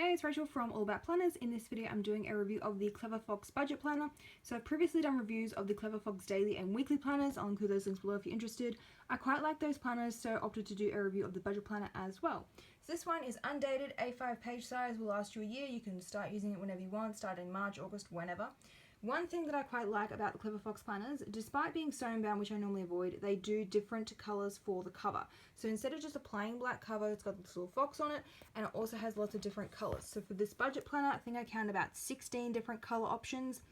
Hey, it's Rachel from All About Planners. In this video, I'm doing a review of the Clever Fox Budget Planner. So I've previously done reviews of the Clever Fox Daily and Weekly Planners. I'll include those links below if you're interested. I quite like those planners, so opted to do a review of the Budget Planner as well. So this one is undated, A5 page size, will last you a year. You can start using it whenever you want, start in March, August, whenever. One thing that I quite like about the Clever Fox planners, despite being stone bound, which I normally avoid, they do different colours for the cover. So instead of just a plain black cover, it's got this little fox on it, and it also has lots of different colours. So for this budget planner, I think I counted about 16 different colour options.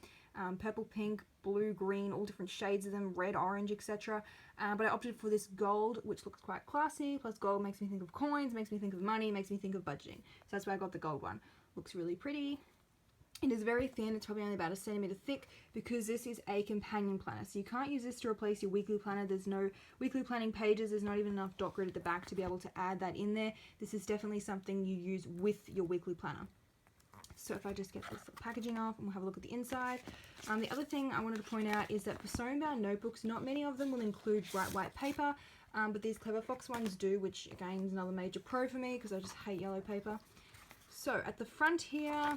Purple, pink, blue, green, all different shades of them, red, orange, etc. But I opted for this gold, which looks quite classy. Plus gold makes me think of coins, makes me think of money, makes me think of budgeting. So that's why I got the gold one. Looks really pretty. It is very thin, it's probably only about 1 centimeter thick because this is a companion planner. So you can't use this to replace your weekly planner. There's no weekly planning pages, there's not even enough dot grid at the back to be able to add that in there. This is definitely something you use with your weekly planner. So if I just get this packaging off and we'll have a look at the inside. The other thing I wanted to point out is that for stone bound notebooks, not many of them will include bright white paper, but these Clever Fox ones do, which again is another major pro for me because I just hate yellow paper. So at the front here,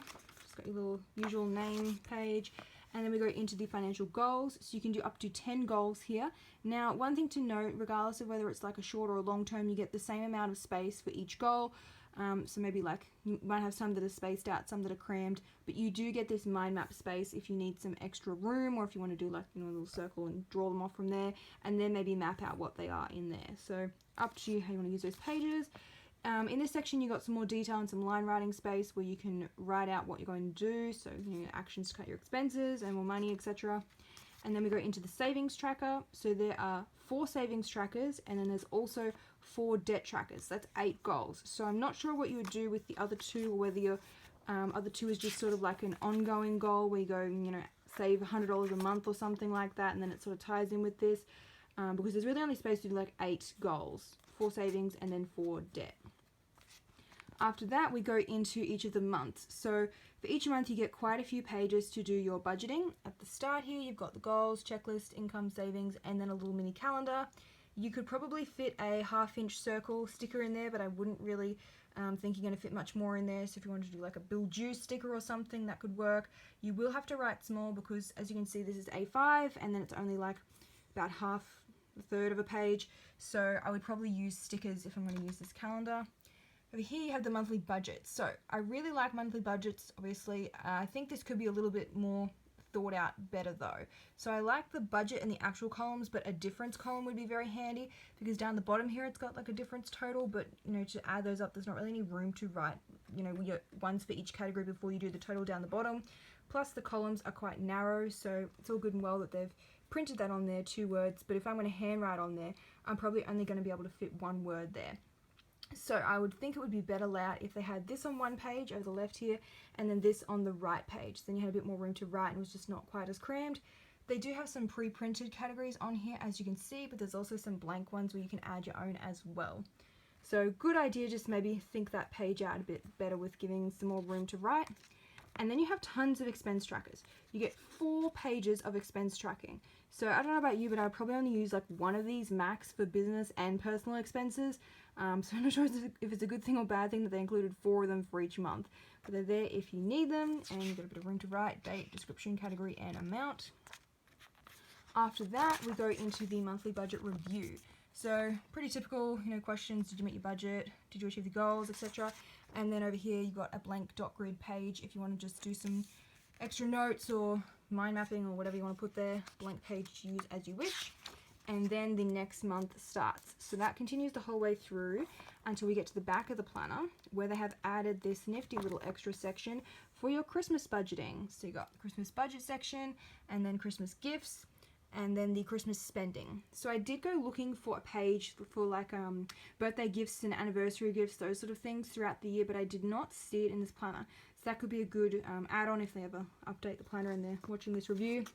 got your little usual name page, and then we go into the financial goals. So you can do up to 10 goals here. Now, one thing to note, regardless of whether it's like a short or a long term, you get the same amount of space for each goal. So maybe like you might have some that are spaced out, some that are crammed, but you do get this mind map space if you need some extra room, or if you want to do like, you know, a little circle and draw them off from there, and then maybe map out what they are in there. So up to you how you want to use those pages. In this section, you got some more detail and some line writing space where you can write out what you're going to do. So, you know, actions to cut your expenses and more money, etc. And then we go into the savings tracker. So there are 4 savings trackers, and then there's also 4 debt trackers. That's 8 goals. So I'm not sure what you would do with the other 2, or whether your other 2 is just sort of like an ongoing goal where you go, you know, save $100 a month or something like that, and then it sort of ties in with this. Because there's really only space to do like 8 goals, 4 savings and then 4 debt. After that, we go into each of the months. So for each month, you get quite a few pages to do your budgeting. At the start here, you've got the goals, checklist, income, savings, and then a little mini calendar. You could probably fit a 1/2-inch circle sticker in there, but I wouldn't really think you're going to fit much more in there. So if you wanted to do like a bill due sticker or something, that could work. You will have to write small because, as you can see, this is A5, and then it's only like about a third of a page. So I would probably use stickers if I'm going to use this calendar. Over here you have the monthly budget. So I really like monthly budgets, obviously. I think this could be a little bit more thought out better though. So I like the budget and the actual columns, but a difference column would be very handy because down the bottom here it's got like a difference total, but you know, to add those up there's not really any room to write, you know, ones for each category before you do the total down the bottom. Plus the columns are quite narrow, so it's all good and well that they've printed that on there, 2 words, but if I'm going to handwrite on there, I'm probably only going to be able to fit 1 word there. So I would think it would be better layout if they had this on one page over the left here, and then this on the right page. Then you had a bit more room to write and it was just not quite as crammed. They do have some pre-printed categories on here, as you can see, but there's also some blank ones where you can add your own as well. So good idea, just maybe think that page out a bit better with giving some more room to write. And then you have tons of expense trackers. You get 4 pages of expense tracking. So I don't know about you, but I'd probably only use like 1 of these max for business and personal expenses. So I'm not sure if it's a good thing or bad thing that they included 4 of them for each month. But they're there if you need them, and you've got a bit of room to write, date, description, category, and amount. After that, we go into the monthly budget review. So pretty typical, you know, questions: did you meet your budget? Did you achieve the goals, etc. And then over here you've got a blank dot grid page if you want to just do some extra notes or mind mapping or whatever you want to put there. Blank page to use as you wish. And then the next month starts. So that continues the whole way through until we get to the back of the planner, where they have added this nifty little extra section for your Christmas budgeting. So you got the Christmas budget section, and then Christmas gifts, and then the Christmas spending. So I did go looking for a page for like birthday gifts and anniversary gifts, those sort of things throughout the year, but I did not see it in this planner. So that could be a good add-on if they ever update the planner and they're watching this review.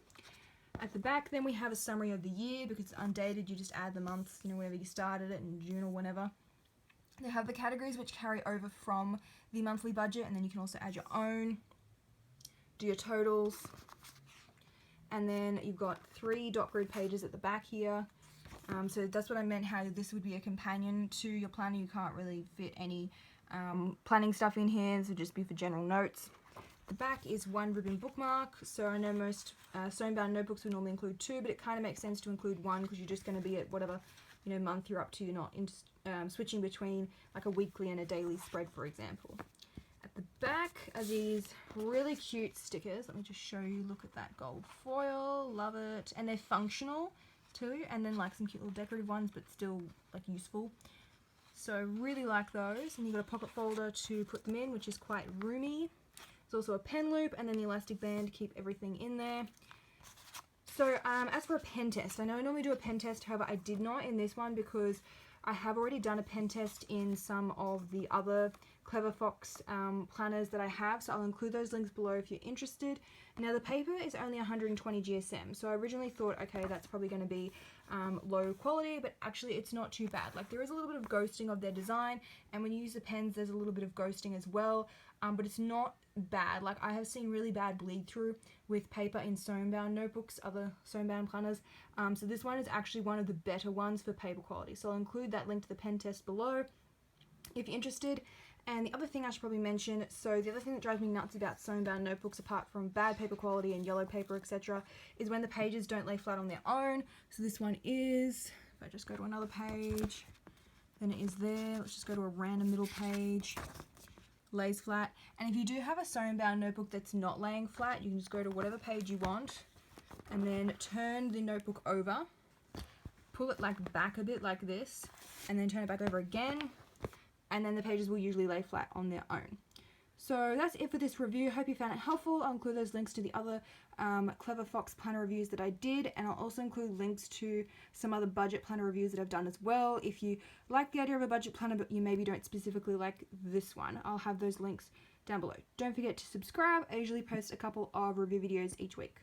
At the back then we have a summary of the year because it's undated. You just add the months, you know, whenever you started it, in June or whenever. They have the categories which carry over from the monthly budget, and then you can also add your own, do your totals. And then you've got 3 dot grid pages at the back here. So that's what I meant, how this would be a companion to your planner. You can't really fit any planning stuff in here. This would just be for general notes. The back is one ribbon bookmark. So I know most sewn bound notebooks would normally include two, but it kind of makes sense to include one because you're just going to be at whatever month you're up to. You're not switching between like a weekly and a daily spread, for example. At the back are these really cute stickers. Let me just show you. Look at that gold foil. Love it. And they're functional too. And then like some cute little decorative ones, but still like useful. So really like those. And you've got a pocket folder to put them in, which is quite roomy. There's also a pen loop and then the elastic band to keep everything in there. So as for a pen test, I know I normally do a pen test, however I did not in this one because I have already done a pen test in some of the other Clever Fox planners that I have, so I'll include those links below if you're interested. Now the paper is only 120 GSM, so I originally thought, okay, that's probably going to be low quality, but actually it's not too bad. Like there is a little bit of ghosting of their design, and when you use the pens there's a little bit of ghosting as well, but it's not bad. Like I have seen really bad bleed through with paper in sewn bound notebooks, other sewn bound planners, so this one is actually one of the better ones for paper quality, so I'll include that link to the pen test below if you're interested. And the other thing I should probably mention, so the other thing that drives me nuts about sewn bound notebooks, apart from bad paper quality and yellow paper, etc., is when the pages don't lay flat on their own. So this one is, if I just go to another page, then it is there. Let's just go to a random middle page, lays flat. And if you do have a sewn bound notebook that's not laying flat, you can just go to whatever page you want and then turn the notebook over, pull it like back a bit like this, and then turn it back over again, and then the pages will usually lay flat on their own. So that's it for this review. Hope you found it helpful. I'll include those links to the other Clever Fox planner reviews that I did, and I'll also include links to some other budget planner reviews that I've done as well. If you like the idea of a budget planner but you maybe don't specifically like this one, I'll have those links down below. Don't forget to subscribe. I usually post a couple of review videos each week.